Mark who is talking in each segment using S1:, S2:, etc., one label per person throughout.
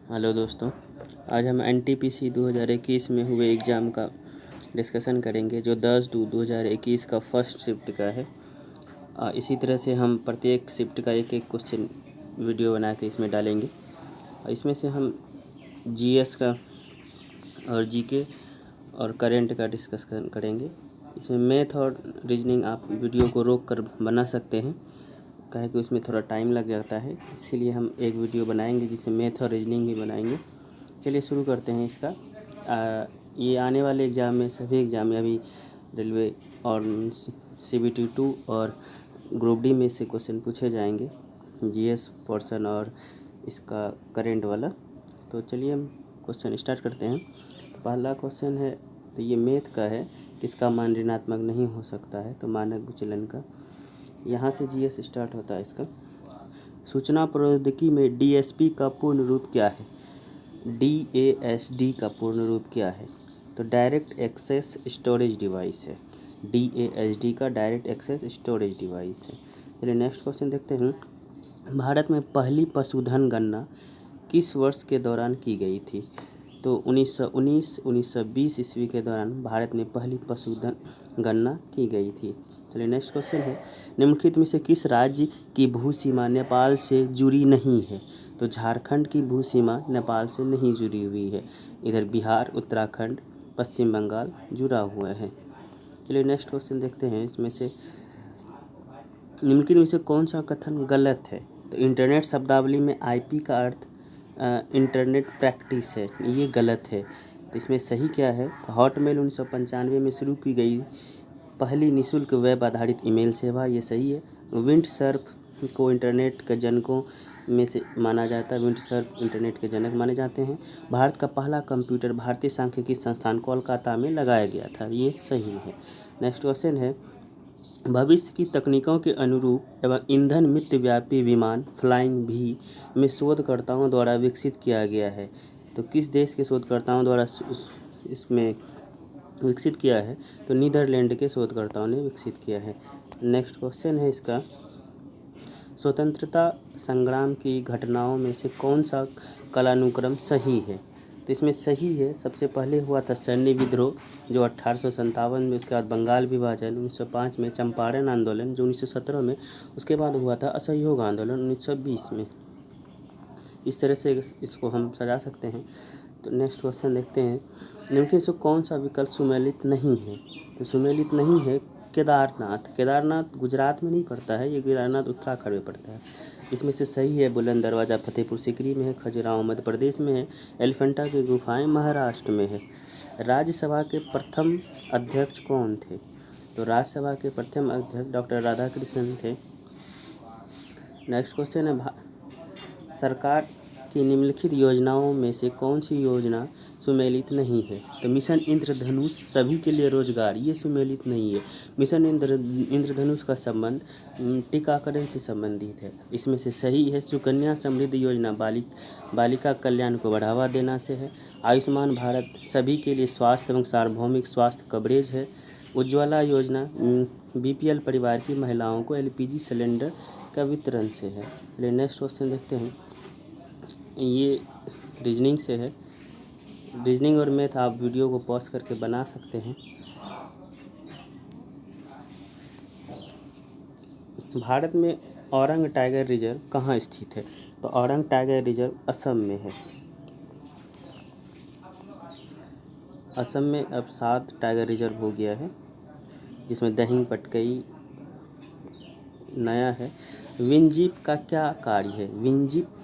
S1: Hello दोस्तों, आज हम एनटीपीसी 2021 में हुए एग्ज़ाम का डिस्कशन करेंगे जो 10/2/2021 का फर्स्ट शिफ्ट का है। इसी तरह से हम प्रत्येक शिफ्ट का एक एक क्वेश्चन वीडियो बना के इसमें डालेंगे। इसमें से हम जीएस का और जीके और करंट का डिस्कशन करेंगे। इसमें मैथ और रीजनिंग आप वीडियो को रोक कर बना सकते हैं, काहे कि उसमें थोड़ा टाइम लग जाता है, इसीलिए हम एक वीडियो बनाएंगे जिसमें मैथ और रीजनिंग भी बनाएंगे। चलिए शुरू करते हैं इसका। ये आने वाले एग्ज़ाम में सभी एग्ज़ाम में अभी रेलवे और CBT 2 और ग्रुप डी में से क्वेश्चन पूछे जाएंगे, जीएस पोर्शन और इसका करंट वाला। तो चलिए हम क्वेश्चन स्टार्ट करते हैं। तो पहला क्वेश्चन है, तो ये मैथ का है, किसका मान ऋणात्मक नहीं हो सकता है, तो मानक विचलन का। यहाँ से जीएस स्टार्ट होता है इसका। सूचना प्रौद्योगिकी में डीएसपी का पूर्ण रूप क्या है? DASD का पूर्ण रूप क्या है? तो डायरेक्ट एक्सेस स्टोरेज डिवाइस है। DASD का डायरेक्ट एक्सेस स्टोरेज डिवाइस है। चलिए नेक्स्ट क्वेश्चन देखते हैं। भारत में पहली पशुधन गणना किस वर्ष के दौरान की गई थी? तो 1919-1920 ईस्वी के दौरान भारत में पहली पशुधन गणना की गई थी। चलिए नेक्स्ट क्वेश्चन है, निम्नलिखित में से किस राज्य की भूसीमा नेपाल से जुड़ी नहीं है? तो झारखंड की भूसीमा नेपाल से नहीं जुड़ी हुई है। इधर बिहार, उत्तराखंड, पश्चिम बंगाल जुड़ा हुआ है। चलिए नेक्स्ट क्वेश्चन देखते हैं। इसमें से निम्नलिखित में से कौन सा कथन गलत है? तो इंटरनेट शब्दावली में आईपी का अर्थ इंटरनेट प्रैक्टिस है, ये गलत है। तो इसमें सही क्या है? हॉटमेल 1995 में शुरू की गई पहली निःशुल्क वेब आधारित ईमेल सेवा, ये सही है। विंडसर्फ को इंटरनेट के जनकों में से माना जाता है, विंडसर्फ इंटरनेट के जनक माने जाते हैं। भारत का पहला कंप्यूटर भारतीय सांख्यिकी संस्थान कोलकाता में लगाया गया था, ये सही है। नेक्स्ट क्वेश्चन है, भविष्य की तकनीकों के अनुरूप एवं ईंधन मितव्यापी विमान फ्लाइंग भी में शोधकर्ताओं द्वारा विकसित किया गया है। तो किस देश के शोधकर्ताओं द्वारा इसमें विकसित किया है? तो नीदरलैंड के शोधकर्ताओं ने विकसित किया है। नेक्स्ट क्वेश्चन है इसका, स्वतंत्रता संग्राम की घटनाओं में से कौन सा कालानुक्रम सही है? तो इसमें सही है, सबसे पहले हुआ था सैन्य विद्रोह जो 1857 में, उसके बाद बंगाल विभाजन 1905 में, चंपारण आंदोलन जो 1917 में, उसके बाद हुआ था असहयोग आंदोलन 1920 में। इस तरह से इसको हम सजा सकते हैं। तो नेक्स्ट क्वेश्चन देखते हैं, निम्नलिखित से कौन सा विकल्प सुमेलित नहीं है? तो सुमेलित नहीं है केदारनाथ। केदारनाथ गुजरात में नहीं पड़ता है, ये केदारनाथ उत्तराखंड में पड़ता है। इसमें से सही है बुलंद दरवाज़ा फतेहपुर सीकरी में है, खजुराहो मध्य प्रदेश में है, एलिफेंटा की गुफाएं महाराष्ट्र में है। राज्यसभा के प्रथम अध्यक्ष कौन थे? तो राज्यसभा के प्रथम अध्यक्ष डॉक्टर राधाकृष्णन थे। नेक्स्ट क्वेश्चन है, सरकार की निम्नलिखित योजनाओं में से कौन सी योजना सुमेलित नहीं है? तो मिशन इंद्रधनुष सभी के लिए रोजगार, ये सुमेलित नहीं है। मिशन इंद्रधनुष का संबंध टीकाकरण से संबंधित है। इसमें से सही है सुकन्या समृद्धि योजना बालिका कल्याण को बढ़ावा देना से है। आयुष्मान भारत सभी के लिए स्वास्थ्य एवं सार्वभौमिक स्वास्थ्य कवरेज है। उज्ज्वला योजना BPL परिवार की महिलाओं को LPG सिलेंडर का वितरण से है। चलिए नेक्स्ट क्वेश्चन देखते हैं, ये रीजनिंग से है। रीजनिंग और मैथ आप वीडियो को पॉज करके बना सकते हैं। भारत में औरंग टाइगर रिजर्व कहाँ स्थित है? तो औरंग टाइगर रिजर्व असम में है। असम में अब 7 टाइगर रिजर्व हो गया है, जिसमें दहिंग पटकई नया है। विनजिप का क्या कार्य है? विनजिप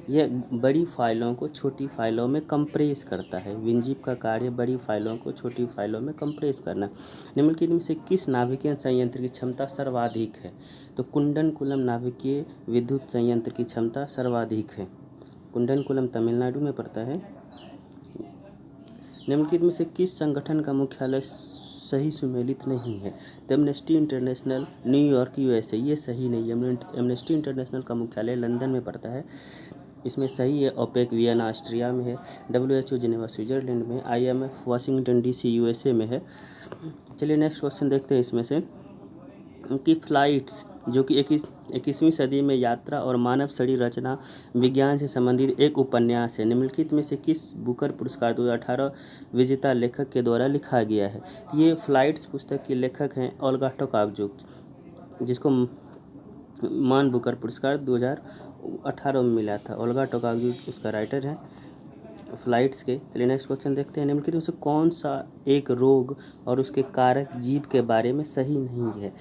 S1: यह बड़ी फाइलों को छोटी फाइलों में कंप्रेस करता है। विनजिप का कार्य बड़ी फाइलों को छोटी फाइलों में कंप्रेस करना। निम्नलिखित में से किस नाभिकीय संयंत्र की क्षमता सर्वाधिक है? तो कुंडनकुलम नाभिकीय विद्युत संयंत्र की क्षमता सर्वाधिक है। कुंडनकुलम तमिलनाडु में पड़ता है। निम्नलिखित में से किस संगठन का मुख्यालय सही सुमेलित नहीं है? तो एमनेस्टी इंटरनेशनल न्यूयॉर्क USA, ये सही नहीं है। एमनेस्टी इंटरनेशनल का मुख्यालय लंदन में पड़ता है। इसमें सही है ओपेक वियना ऑस्ट्रिया में है, WHO जिनेवा स्विट्जरलैंड में, IMF वाशिंगटन DC USA में है। चलिए नेक्स्ट क्वेश्चन देखते हैं। इसमें से कि फ्लाइट्स जो कि 21वीं सदी में यात्रा और मानव शरीर रचना विज्ञान से संबंधित एक उपन्यास है। निम्नलिखित में से किस बुकर पुरस्कार 2018 विजेता लेखक के द्वारा लिखा गया है? ये फ्लाइट्स पुस्तक के लेखक हैं ओल्गा टोकार्चुक, जिसको मान बुकर पुरस्कार 2018 में मिला था। ओल्गा टोकार्चुक उसका राइटर है फ्लाइट्स के। चलिए नेक्स्ट क्वेश्चन देखते हैं। निम्नलिखित में से कौन सा एक रोग और उसके कारक जीव के बारे में सही नहीं है?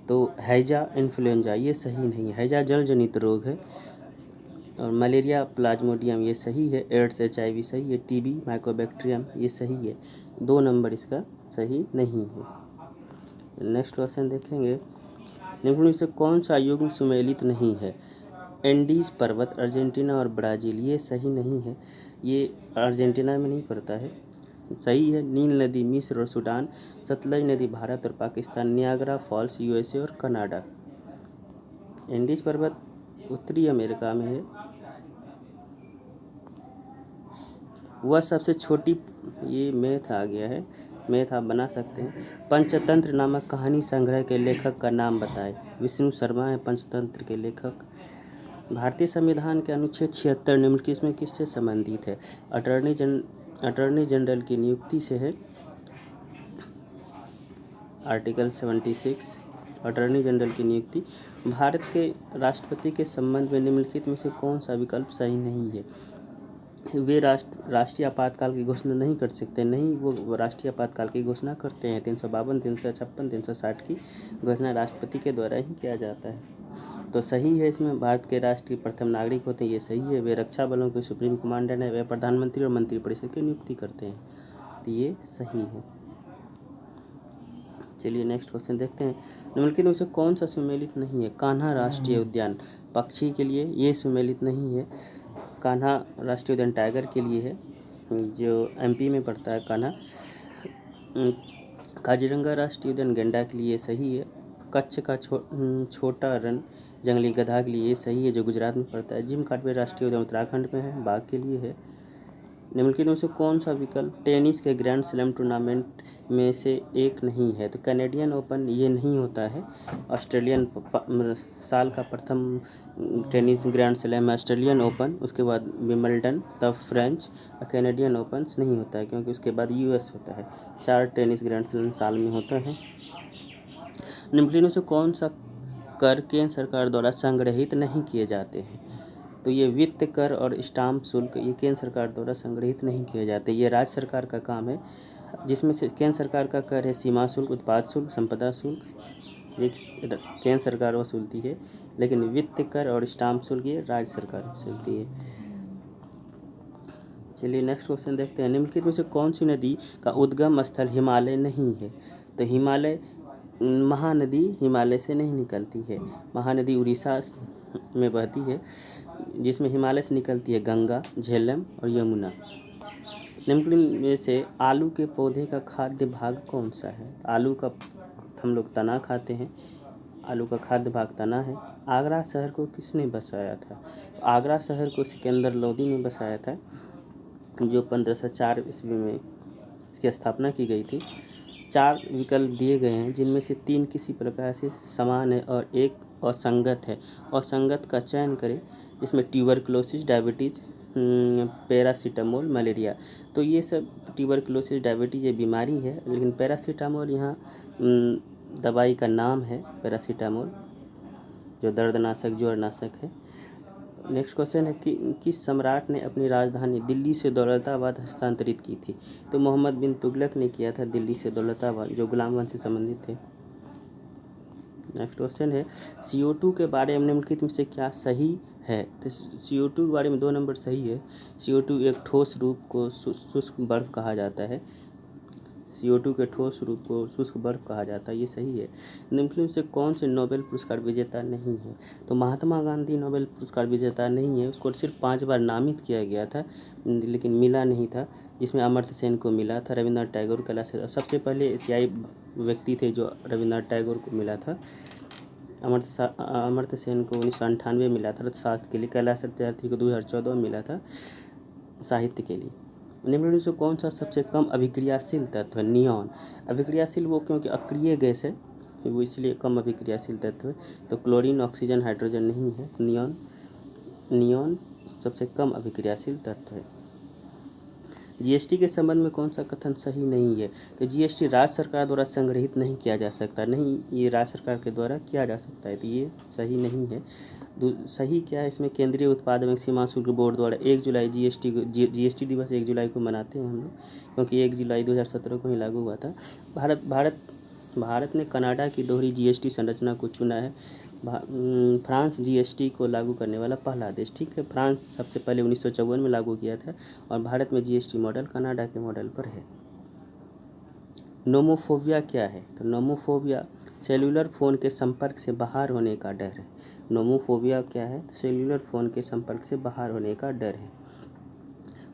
S1: तो हैजा इन्फ्लुएंजा ये सही नहीं है। हैजा जल जनित रोग है। और मलेरिया प्लाज्मोडियम ये सही है। एड्स HIV सही है। TB माइकोबैक्टीरियम ये सही है। 2 नंबर इसका सही नहीं है। नेक्स्ट क्वेश्चन देखेंगे। निम्नलिखित में से कौन सा युग्म सुमेलित नहीं है? एंडीज पर्वत अर्जेंटीना और ब्राज़ील ये सही नहीं है। ये अर्जेंटीना में नहीं पड़ता है। सही है नील नदी मिस्र और सूडान, सतलज नदी भारत और पाकिस्तान, नियाग्रा फॉल्स USA और कनाडा। एंडीज पर्वत उत्तरी अमेरिका में है। वह सबसे छोटी, ये मैथ आ गया है, मैथ आप बना सकते हैं। पंचतंत्र नामक कहानी संग्रह के लेखक का नाम बताएं। विष्णु शर्मा है पंचतंत्र के लेखक। भारतीय संविधान के अनुच्छेद 76 निम्नलिखित में किससे संबंधित है? अटॉर्नी जनरल की नियुक्ति से है। आर्टिकल 76 अटॉर्नी जनरल की नियुक्ति। भारत के राष्ट्रपति के संबंध में निम्नलिखित में से कौन सा विकल्प सही नहीं है? वे राष्ट्रीय आपातकाल की घोषणा नहीं कर सकते। नहीं, वो राष्ट्रीय आपातकाल की घोषणा करते हैं। 352, 356, 360 की घोषणा राष्ट्रपति के द्वारा ही किया जाता है। तो सही है इसमें भारत के राष्ट्रीय प्रथम नागरिक होते हैं, ये सही है। वे रक्षा बलों के सुप्रीम कमांडर हैं। वे प्रधानमंत्री और मंत्रिपरिषद की नियुक्ति करते हैं, तो ये सही है। चलिए नेक्स्ट क्वेश्चन देखते हैं। निम्नलिखित में से कौन सा सुमेलित नहीं है? कान्हा राष्ट्रीय उद्यान पक्षी के लिए ये सुमेलित नहीं है। कान्हा राष्ट्रीय उद्यान टाइगर के लिए है, जो MP में पड़ता है कान्हा। काजीरंगा राष्ट्रीय उद्यान गेंडा के लिए सही है। कच्छ का छोटा रन जंगली गधा के लिए ये सही है, जो गुजरात में पड़ता है। जिम कॉर्बेट राष्ट्रीय उद्यान उत्तराखंड में है, बाघ के लिए है। निम्नलिखित में से कौन सा विकल्प टेनिस के ग्रैंड स्लैम टूर्नामेंट में से एक नहीं है? तो कैनेडियन ओपन ये नहीं होता है। ऑस्ट्रेलियन साल का प्रथम टेनिस ग्रैंड स्लैम है ऑस्ट्रेलियन ओपन, उसके बाद विंबलडन, तब फ्रेंच। कैनेडियन ओपन नहीं होता है क्योंकि उसके बाद US होता है। 4 टेनिस ग्रैंड स्लैम साल में होता है। निम्नलिखित में से कौन सा कर केंद्र सरकार द्वारा संग्रहित नहीं किए जाते हैं? तो ये वित्त कर और स्टाम्प शुल्क ये केंद्र सरकार द्वारा संग्रहित नहीं किए जाते, ये राज्य सरकार का काम है। जिसमें से केंद्र सरकार का कर है सीमा शुल्क, उत्पाद शुल्क, संपदा शुल्क, ये केंद्र सरकार वसूलती है। लेकिन वित्त कर और स्टाम्प शुल्क ये राज्य सरकार वसूलती है। चलिए नेक्स्ट क्वेश्चन देखते हैं। निम्नलिखित में से कौन सी नदी का उद्गम स्थल हिमालय नहीं है? तो हिमालय महानदी हिमालय से नहीं निकलती है। महानदी उड़ीसा में बहती है, जिसमें हिमालय से निकलती है गंगा, झेलम और यमुना। निम्नलिखित में से आलू के पौधे का खाद्य भाग कौन सा है? आलू का हम लोग तना खाते हैं, आलू का खाद्य भाग तना है। आगरा शहर को किसने बसाया था? तो आगरा शहर को सिकंदर लोदी ने बसाया था, जो 1504 ईस्वी में इसकी स्थापना की गई थी। 4 विकल्प दिए गए हैं, जिनमें से 3 किसी प्रकार से समान है और एक असंगत है। असंगत का चयन करें, इसमें ट्यूबरक्लोसिस, डायबिटीज़, पैरासीटामोल, मलेरिया। तो ये सब ट्यूबरक्लोसिस, डायबिटीज़ ये बीमारी है, लेकिन पैरासीटामोल यहाँ दवाई का नाम है पैरासीटामोल, जो दर्दनाशक ज्वरनाशक है। नेक्स्ट क्वेश्चन है कि किस सम्राट ने अपनी राजधानी दिल्ली से दौलताबाद हस्तांतरित की थी? तो मोहम्मद बिन तुगलक ने किया था दिल्ली से दौलताबाद, जो गुलाम वंश से संबंधित थे। नेक्स्ट क्वेश्चन है CO2 के बारे में निम्नलिखित में से क्या सही है? तो CO2 के बारे में 2 नंबर सही है। CO2 एक ठोस रूप को शुष्क बर्फ कहा जाता है। CO2 के ठोस रूप को शुष्क बर्फ कहा जाता है, ये सही है। निम्नलिखित में से कौन से नोबेल पुरस्कार विजेता नहीं है? तो महात्मा गांधी नोबेल पुरस्कार विजेता नहीं है, उसको सिर्फ 5 बार नामित किया गया था, लेकिन मिला नहीं था। इसमें अमर्त्य सेन को मिला था, रविन्द्रनाथ टैगोर कैलाश सबसे पहले एशियाई व्यक्ति थे जो रविन्द्रनाथ टैगोर को मिला था। अमर्त्य सेन को 1998 मिला था अर्थशास्त्र के लिए। कैलाश सत्यार्थी को 2014 में मिला था साहित्य के लिए। निम्नलिखित से कौन सा सबसे कम अभिक्रियाशील तत्व है? नियॉन। अभिक्रियाशील वो क्योंकि अक्रिय गैस है, वो इसलिए कम अभिक्रियाशील तत्व है। तो क्लोरीन, ऑक्सीजन, हाइड्रोजन नहीं है। नियॉन सबसे कम अभिक्रियाशील तत्व है। जीएसटी के संबंध में कौन सा कथन सही नहीं है? तो जीएसटी राज्य सरकार द्वारा संग्रहित नहीं किया जा सकता, नहीं, ये राज्य सरकार के द्वारा किया जा सकता है, तो ये सही नहीं है। सही क्या है इसमें? केंद्रीय उत्पाद एवं सीमा शुल्क बोर्ड द्वारा 1 जुलाई जीएसटी दिवस 1 जुलाई को मनाते हैं हम लोग, क्योंकि 1 जुलाई 2017 को ही लागू हुआ था। भारत ने कनाडा की दोहरी जीएसटी संरचना को चुना है। फ्रांस जीएसटी को लागू करने वाला पहला देश। ठीक है, फ्रांस सबसे पहले 1954 में लागू किया था और भारत में जीएसटी मॉडल कनाडा के मॉडल पर है। नोमोफोबिया क्या है? तो नोमोफोबिया सेल्युलर फ़ोन के संपर्क से बाहर होने का डर है। नोमोफोबिया क्या है? सेल्युलर फ़ोन के संपर्क से बाहर होने का डर है।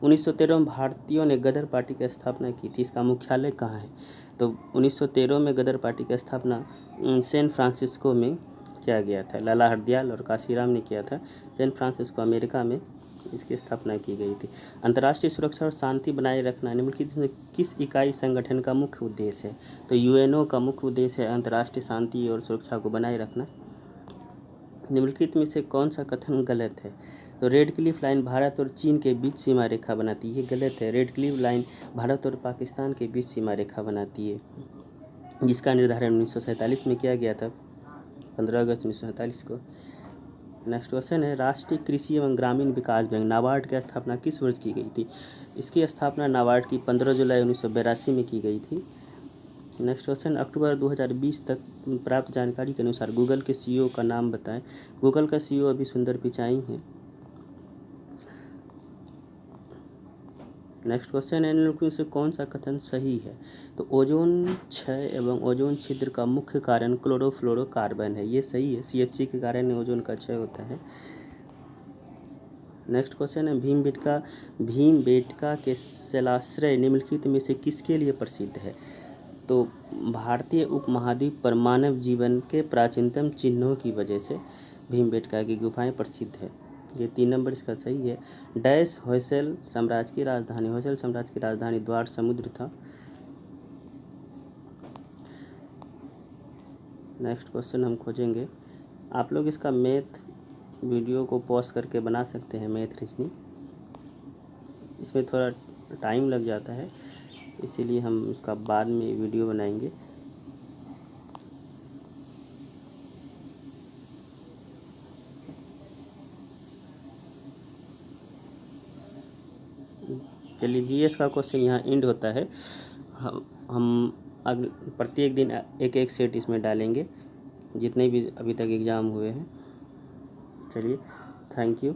S1: 1913 में भारतीयों ने गदर पार्टी की स्थापना की थी, इसका मुख्यालय कहाँ है? तो 1913 में गदर पार्टी की स्थापना सैन फ्रांसिस्को में किया गया था। लाला हरदयाल और काशीराम ने किया था। सैन फ्रांसिस्को अमेरिका में इसकी स्थापना की गई थी। अंतर्राष्ट्रीय सुरक्षा और शांति बनाए रखना निम्नलिखित में किस इकाई संगठन का मुख्य उद्देश्य है? तो यूएनओ का मुख्य उद्देश्य है अंतर्राष्ट्रीय शांति और सुरक्षा को बनाए रखना। निम्नलिखित में से कौन सा कथन गलत है? तो रेड क्लिफ लाइन भारत और चीन के बीच सीमा रेखा बनाती है, ये गलत है। रेड क्लिफ लाइन भारत और पाकिस्तान के बीच सीमा रेखा बनाती है, जिसका निर्धारण 1947 में किया गया था, 15 अगस्त 1947 को। नेक्स्ट क्वेश्चन है, राष्ट्रीय कृषि एवं ग्रामीण विकास बैंक नाबार्ड की स्थापना किस वर्ष की गई थी? इसकी स्थापना नाबार्ड की 15 जुलाई 1982 में की गई थी। नेक्स्ट क्वेश्चन, अक्टूबर 2020 तक प्राप्त जानकारी के अनुसार गूगल के सीईओ का नाम बताएं। गूगल का सीईओ अभी सुंदर पिचाई हैं। नेक्स्ट क्वेश्चन है, निम्नलिखित से कौन सा कथन सही है? तो ओजोन क्षय एवं ओजोन छिद्र का मुख्य कारण क्लोरोफ्लोरोकार्बन है, ये सही है। सीएफसी के कारण ओजोन का क्षय होता है। नेक्स्ट क्वेश्चन है, भीमबेटका के शैलाश्रय निम्नलिखित में से किसके लिए प्रसिद्ध है? तो भारतीय उपमहाद्वीप पर मानव जीवन के प्राचीनतम चिन्हों की वजह से भीमबेटका की गुफाएं प्रसिद्ध है, ये 3 नंबर इसका सही है। डैश होयसल साम्राज्य की राजधानी, होयसल साम्राज्य की राजधानी द्वार समुद्र था। नेक्स्ट क्वेश्चन हम खोजेंगे, आप लोग इसका मैथ वीडियो को पॉज करके बना सकते हैं, मैथ रीजनिंग। इसमें थोड़ा टाइम लग जाता है, इसीलिए हम उसका बाद में वीडियो बनाएंगे। चलिए, जीएस का क्वेश्चन यहाँ एंड होता है। हम प्रत्येक दिन एक एक सेट इसमें डालेंगे, जितने भी अभी तक एग्ज़ाम हुए हैं। चलिए, थैंक यू।